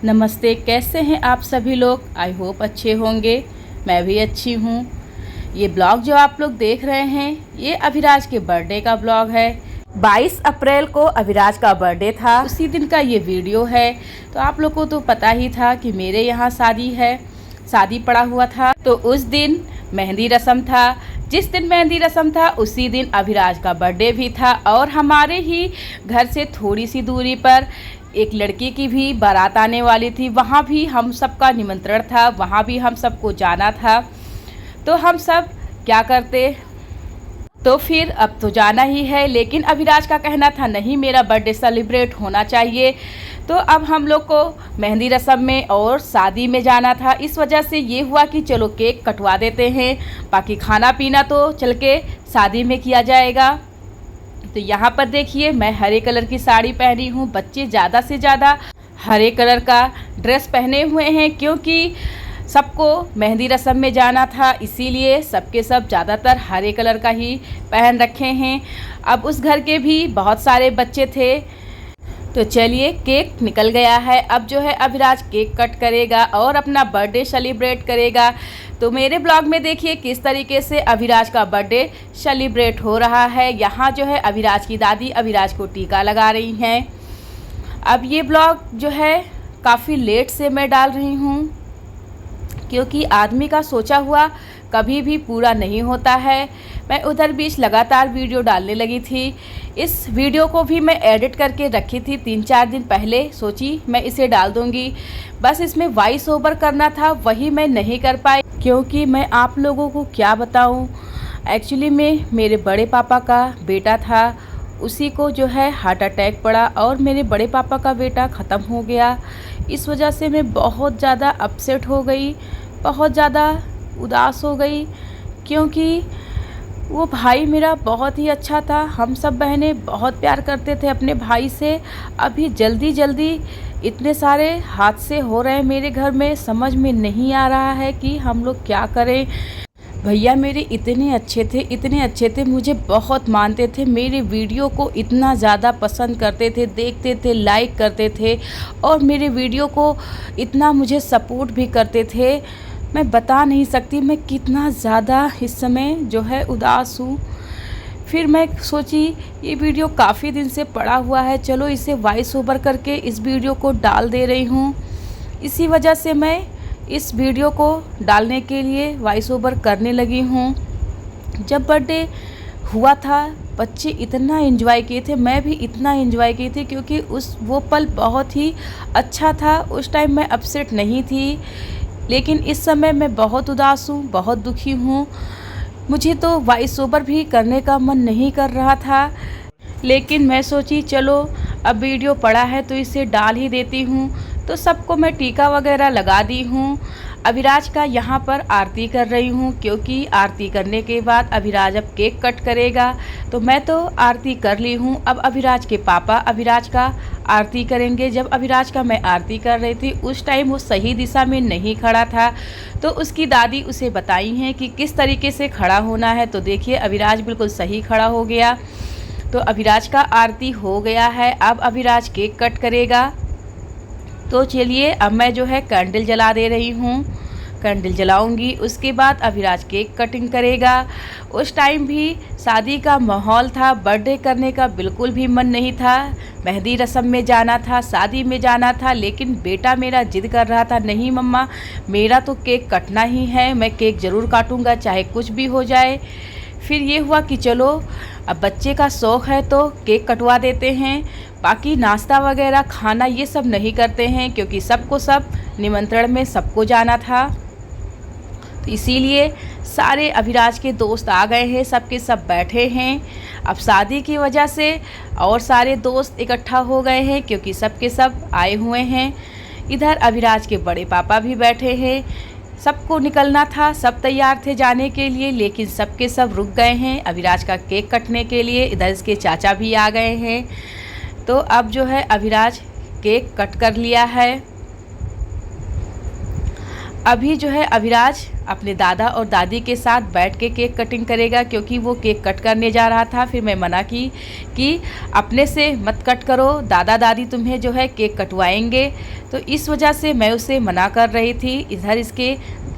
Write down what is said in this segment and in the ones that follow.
नमस्ते, कैसे हैं आप सभी लोग। आई होप अच्छे होंगे। मैं भी अच्छी हूँ। ये ब्लॉग जो आप लोग देख रहे हैं ये अभिराज के बर्थडे का ब्लॉग है। 22 अप्रैल को अभिराज का बर्थडे था, उसी दिन का ये वीडियो है। तो आप लोग को तो पता ही था कि मेरे यहाँ शादी पड़ा हुआ था। तो उस दिन मेहंदी रस्म था। जिस दिन मेहंदी रस्म था उसी दिन अभिराज का बर्थडे भी था। और हमारे ही घर से थोड़ी सी दूरी पर एक लड़की की भी बारात आने वाली थी। वहाँ भी हम सबका निमंत्रण था, वहाँ भी हम सबको जाना था। तो हम सब क्या करते, तो फिर अब तो जाना ही है। लेकिन अभिराज का कहना था नहीं, मेरा बर्थडे सेलिब्रेट होना चाहिए। तो अब हम लोग को मेहंदी रस्म में और शादी में जाना था। इस वजह से ये हुआ कि चलो केक कटवा देते हैं, बाकी खाना पीना तो चल के शादी में किया जाएगा। तो यहाँ पर देखिए, मैं हरे कलर की साड़ी पहनी हूँ। बच्चे ज़्यादा से ज़्यादा हरे कलर का ड्रेस पहने हुए हैं, क्योंकि सबको मेहंदी रस्म में जाना था, इसीलिए सबके सब ज़्यादातर हरे कलर का ही पहन रखे हैं। अब उस घर के भी बहुत सारे बच्चे थे। तो चलिए, केक निकल गया है। अब जो है अभिराज केक कट करेगा और अपना बर्थडे सेलिब्रेट करेगा। तो मेरे ब्लॉग में देखिए किस तरीके से अभिराज का बर्थडे सेलिब्रेट हो रहा है। यहाँ जो है अभिराज की दादी अभिराज को टीका लगा रही हैं। अब ये ब्लॉग जो है काफ़ी लेट से मैं डाल रही हूँ, क्योंकि आदमी का सोचा हुआ कभी भी पूरा नहीं होता है। मैं उधर बीच लगातार वीडियो डालने लगी थी। इस वीडियो को भी मैं एडिट करके रखी थी 3-4 दिन पहले, सोची मैं इसे डाल दूंगी। बस इसमें वॉइस ओवर करना था, वही मैं नहीं कर पाई। क्योंकि मैं आप लोगों को क्या बताऊं, एक्चुअली में मेरे बड़े पापा का बेटा था, उसी को जो है हार्ट अटैक पड़ा और मेरे बड़े पापा का बेटा ख़त्म हो गया। इस वजह से मैं बहुत ज़्यादा अपसेट हो गई, बहुत ज़्यादा उदास हो गई, क्योंकि वो भाई मेरा बहुत ही अच्छा था। हम सब बहनें बहुत प्यार करते थे अपने भाई से। अभी जल्दी जल्दी इतने सारे हादसे हो रहे हैं मेरे घर में, समझ में नहीं आ रहा है कि हम लोग क्या करें। भैया मेरे इतने अच्छे थे, मुझे बहुत मानते थे, मेरे वीडियो को इतना ज़्यादा पसंद करते थे, देखते थे, लाइक करते थे और मेरे वीडियो को इतना मुझे सपोर्ट भी करते थे। मैं बता नहीं सकती मैं कितना ज़्यादा इस समय जो है उदास हूँ। फिर मैं सोची ये वीडियो काफ़ी दिन से पड़ा हुआ है, चलो इसे वॉइस ओवर करके इस वीडियो को डाल दे रही हूँ। इसी वजह से मैं इस वीडियो को डालने के लिए वॉइस ओवर करने लगी हूँ। जब बर्थडे हुआ था बच्चे इतना एंजॉय किए थे, मैं भी इतना एंजॉय की थी, क्योंकि वो पल बहुत ही अच्छा था। उस टाइम मैं अपसेट नहीं थी, लेकिन इस समय मैं बहुत उदास हूँ, बहुत दुखी हूँ। मुझे तो वॉइस ओवर भी करने का मन नहीं कर रहा था, लेकिन मैं सोची चलो अब वीडियो पड़ा है तो इसे डाल ही देती हूँ। तो सबको मैं टीका वगैरह लगा दी हूँ। अभिराज का यहाँ पर आरती कर रही हूँ, क्योंकि आरती करने के बाद अभिराज अब केक कट करेगा। तो मैं तो आरती कर ली हूँ। अब अभिराज के पापा अभिराज का आरती करेंगे। जब अभिराज का मैं आरती कर रही थी उस टाइम वो सही दिशा में नहीं खड़ा था, तो उसकी दादी उसे बताई हैं कि किस तरीके से खड़ा होना है। तो देखिए अभिराज बिल्कुल सही खड़ा हो गया। तो अभिराज का आरती हो गया है। अब अभिराज केक कट करेगा। तो चलिए अब मैं जो है कैंडल जला दे रही हूँ, कैंडल जलाऊंगी। उसके बाद अभिराज केक कटिंग करेगा। उस टाइम भी शादी का माहौल था, बर्थडे करने का बिल्कुल भी मन नहीं था। मेहंदी रस्म में जाना था, शादी में जाना था, लेकिन बेटा मेरा जिद कर रहा था, नहीं मम्मा मेरा तो केक कटना ही है, मैं केक ज़रूर काटूंगा चाहे कुछ भी हो जाए। फिर ये हुआ कि चलो अब बच्चे का शौक़ है तो केक कटवा देते हैं। बाकी नाश्ता वगैरह खाना ये सब नहीं करते हैं, क्योंकि सबको सब निमंत्रण में सबको जाना था। तो इसीलिए सारे अभिराज के दोस्त आ गए हैं, सबके सब बैठे हैं। अब शादी की वजह से और सारे दोस्त इकट्ठा हो गए हैं, क्योंकि सबके सब आए हुए हैं। इधर अभिराज के बड़े पापा भी बैठे हैं। सबको निकलना था, सब तैयार थे जाने के लिए, लेकिन सबके सब रुक गए हैं अभिराज का केक कटने के लिए। इधर इसके चाचा भी आ गए हैं। तो अब जो है अभिराज केक कट कर लिया है। अभी जो है अभिराज अपने दादा और दादी के साथ बैठ के केक कटिंग करेगा, क्योंकि वो केक कट करने जा रहा था। फिर मैं मना की कि अपने से मत कट करो, दादा दादी तुम्हें जो है केक कटवाएंगे। तो इस वजह से मैं उसे मना कर रही थी। इधर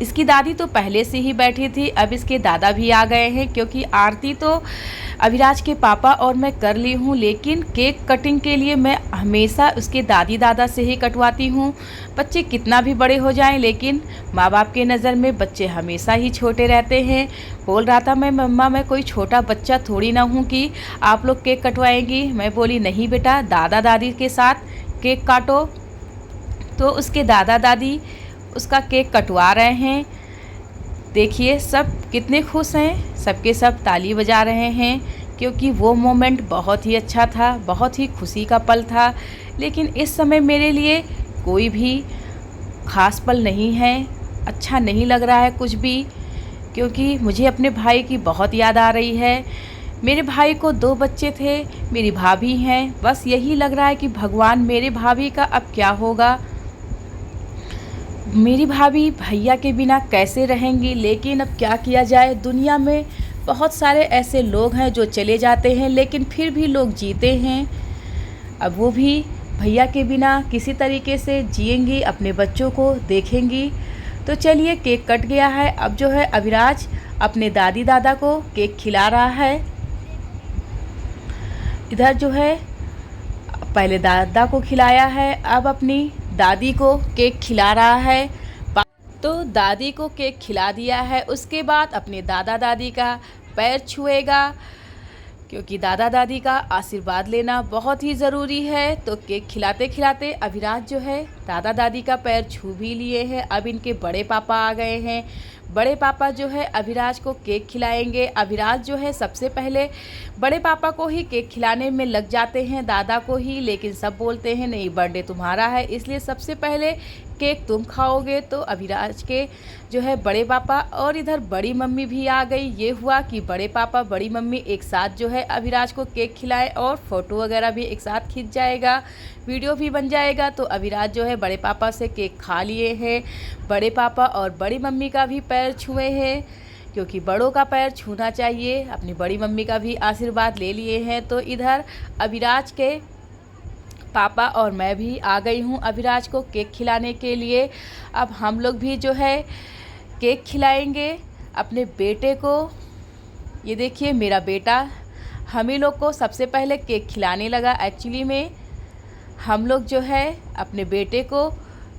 इसकी दादी तो पहले से ही बैठी थी, अब इसके दादा भी आ गए हैं, क्योंकि आरती तो अभिराज के पापा और मैं कर ली हूँ, लेकिन केक कटिंग के लिए मैं हमेशा उसके दादी दादा से ही कटवाती हूँ। बच्चे कितना भी बड़े हो जाएं, लेकिन माँ बाप के नज़र में बच्चे हमेशा ही छोटे रहते हैं। बोल रहा था मैं, मम्मा मैं कोई छोटा बच्चा थोड़ी ना हूँ कि आप लोग केक कटवाएंगी। मैं बोली नहीं बेटा, दादा दादी के साथ केक काटो। तो उसके दादा दादी उसका केक कटवा रहे हैं। देखिए सब कितने खुश हैं, सबके सब ताली बजा रहे हैं, क्योंकि वो मोमेंट बहुत ही अच्छा था, बहुत ही खुशी का पल था। लेकिन इस समय मेरे लिए कोई भी ख़ास पल नहीं है, अच्छा नहीं लग रहा है कुछ भी, क्योंकि मुझे अपने भाई की बहुत याद आ रही है। मेरे भाई को 2 बच्चे थे, मेरी भाभी हैं, बस यही लग रहा है कि भगवान मेरे भाभी का अब क्या होगा। मेरी भाभी भैया के बिना कैसे रहेंगी, लेकिन अब क्या किया जाए। दुनिया में बहुत सारे ऐसे लोग हैं जो चले जाते हैं, लेकिन फिर भी लोग जीते हैं। अब वो भी भैया के बिना किसी तरीके से जिएंगी, अपने बच्चों को देखेंगी। तो चलिए केक कट गया है। अब जो है अभिराज अपने दादी दादा को केक खिला रहा है। इधर जो है पहले दादा को खिलाया है, अब अपनी दादी को केक खिला रहा है। तो दादी को केक खिला दिया है, उसके बाद अपने दादा दादी का पैर छुएगा, क्योंकि दादा दादी का आशीर्वाद लेना बहुत ही ज़रूरी है। तो केक खिलाते खिलाते अभिराज जो है दादा दादी का पैर छू भी लिए हैं। अब इनके बड़े पापा आ गए हैं। बड़े पापा जो है अभिराज को केक खिलाएंगे। अभिराज जो है सबसे पहले बड़े पापा को ही केक खिलाने में लग जाते हैं, दादा को ही, लेकिन सब बोलते हैं नहीं बर्थडे तुम्हारा है, इसलिए सबसे पहले केक तुम खाओगे। तो अभिराज के जो है बड़े पापा और इधर बड़ी मम्मी भी आ गई। ये हुआ कि बड़े पापा बड़ी मम्मी एक साथ जो है अभिराज को केक खिलाए, और फ़ोटो वगैरह भी एक साथ खींच जाएगा, वीडियो भी बन जाएगा। तो अभिराज जो है बड़े पापा से केक खा लिए हैं। बड़े पापा और बड़ी मम्मी का भी पैर छुए हैं, क्योंकि बड़ों का पैर छूना चाहिए। अपनी बड़ी मम्मी का भी आशीर्वाद ले लिए हैं। तो इधर अभिराज के पापा और मैं भी आ गई हूँ अभिराज को केक खिलाने के लिए। अब हम लोग भी जो है केक खिलाएंगे अपने बेटे को। ये देखिए मेरा बेटा हम ही लोग को सबसे पहले केक खिलाने लगा। एक्चुअली में हम लोग जो है अपने बेटे को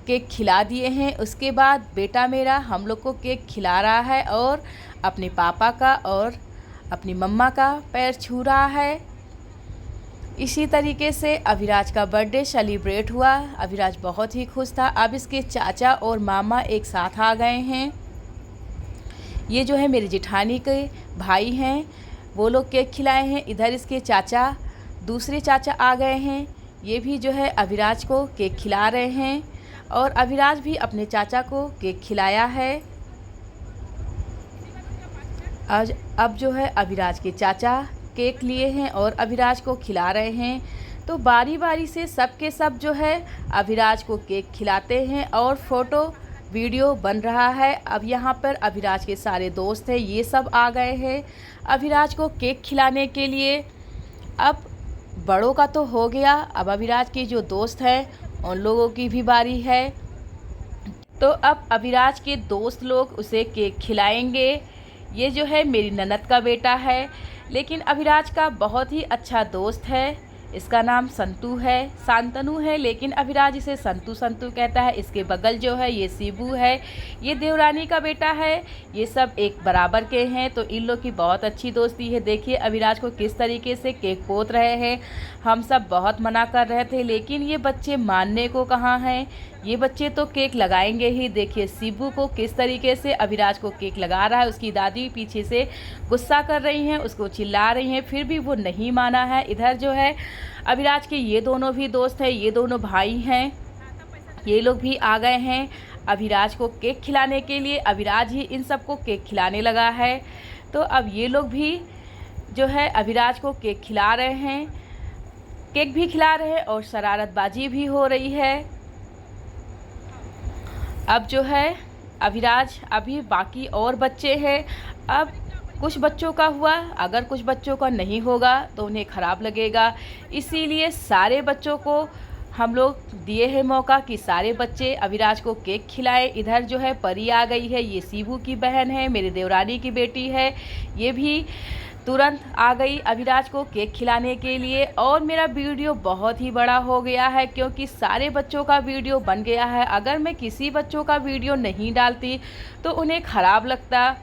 केक खिला दिए हैं, उसके बाद बेटा मेरा हम लोग को केक खिला रहा है और अपने पापा का और अपनी मम्मा का पैर छू रहा है। इसी तरीके से अभिराज का बर्थडे सेलिब्रेट हुआ। अभिराज बहुत ही खुश था। अब इसके चाचा और मामा एक साथ आ गए हैं। ये जो है मेरे जेठानी के भाई हैं, वो लोग केक खिलाए हैं। इधर इसके चाचा, दूसरे चाचा आ गए हैं, ये भी जो है अभिराज को केक खिला रहे हैं, और अभिराज भी अपने चाचा को केक खिलाया है। आज अब जो है अभिराज के चाचा केक लिए हैं और अभिराज को खिला रहे हैं। तो बारी बारी से सब के सब जो है अभिराज को केक खिलाते हैं और फ़ोटो वीडियो बन रहा है। अब यहाँ पर अभिराज के सारे दोस्त हैं, ये सब आ गए हैं अभिराज को केक खिलाने के लिए। अब बड़ों का तो हो गया, अब अभिराज के जो दोस्त हैं उन लोगों की भी बारी है। तो अब अभिराज के दोस्त लोग उसे केक खिलाएंगे। ये जो है मेरी ननद का बेटा है, लेकिन अभिराज का बहुत ही अच्छा दोस्त है। इसका नाम संतू है, शांतनु है, लेकिन अभिराज इसे संतू संतू कहता है। इसके बगल जो है ये शिबू है, ये देवरानी का बेटा है। ये सब एक बराबर के हैं, तो इन लोग की बहुत अच्छी दोस्ती है। देखिए अभिराज को किस तरीके से केक पोत रहे हैं। हम सब बहुत मना कर रहे थे, लेकिन ये बच्चे मानने को कहाँ हैं। ये बच्चे तो केक लगाएंगे ही। देखिए शिबू को किस तरीके से अभिराज को केक लगा रहा है। उसकी दादी पीछे से गुस्सा कर रही हैं, उसको चिल्ला रही हैं, फिर भी वो नहीं माना है। इधर जो है अभिराज के ये दोनों भी दोस्त हैं, ये दोनों भाई हैं, ये लोग भी आ गए हैं अभिराज को केक खिलाने के लिए। अभिराज ही इन सबको केक खिलाने लगा है। तो अब ये लोग भी जो है अभिराज को केक खिला रहे हैं, केक भी खिला रहे हैं और शरारतबाजी भी हो रही है। अब जो है अभिराज, अभी बाकी और बच्चे हैं। अब कुछ बच्चों का हुआ, अगर कुछ बच्चों का नहीं होगा तो उन्हें ख़राब लगेगा। इसीलिए सारे बच्चों को हम लोग दिए हैं मौका कि सारे बच्चे अभिराज को केक खिलाएं। इधर जो है परी आ गई है, ये शिबू की बहन है, मेरी देवरानी की बेटी है। ये भी तुरंत आ गई अभिराज को केक खिलाने के लिए। और मेरा वीडियो बहुत ही बड़ा हो गया है क्योंकि सारे बच्चों का वीडियो बन गया है। अगर मैं किसी बच्चों का वीडियो नहीं डालती तो उन्हें ख़राब लगता।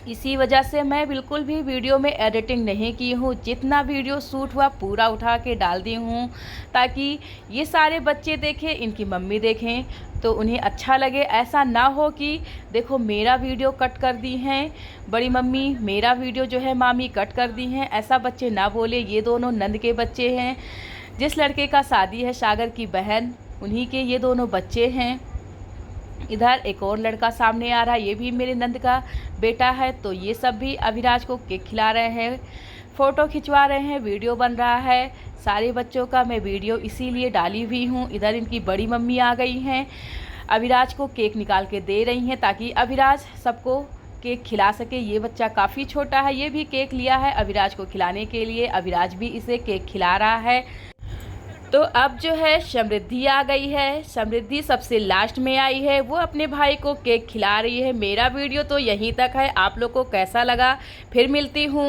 इसी वजह से मैं बिल्कुल भी वीडियो में एडिटिंग नहीं की हूँ। जितना वीडियो शूट हुआ पूरा उठा के डाल दी हूँ ताकि ये सारे बच्चे देखें, इनकी मम्मी देखें तो उन्हें अच्छा लगे। ऐसा ना हो कि देखो मेरा वीडियो कट कर दी हैं बड़ी मम्मी, मेरा वीडियो जो है मामी कट कर दी हैं, ऐसा बच्चे ना बोले। ये दोनों नंद के बच्चे हैं। जिस लड़के का शादी है सागर की बहन, उन्हीं के ये दोनों बच्चे हैं। इधर एक और लड़का सामने आ रहा है, ये भी मेरे नंद का बेटा है। तो ये सब भी अभिराज को केक खिला रहे हैं, फ़ोटो खिंचवा रहे हैं, वीडियो बन रहा है। सारे बच्चों का मैं वीडियो इसीलिए डाली हुई हूँ। इधर इनकी बड़ी मम्मी आ गई हैं, अभिराज को केक निकाल के दे रही हैं ताकि अभिराज सबको केक खिला सके। ये बच्चा काफ़ी छोटा है, ये भी केक लिया है अभिराज को खिलाने के लिए। अभिराज भी इसे केक खिला रहा है। तो अब जो है समृद्धि आ गई है। समृद्धि सबसे लास्ट में आई है, वो अपने भाई को केक खिला रही है। मेरा वीडियो तो यहीं तक है। आप लोग को कैसा लगा फिर मिलती हूँ।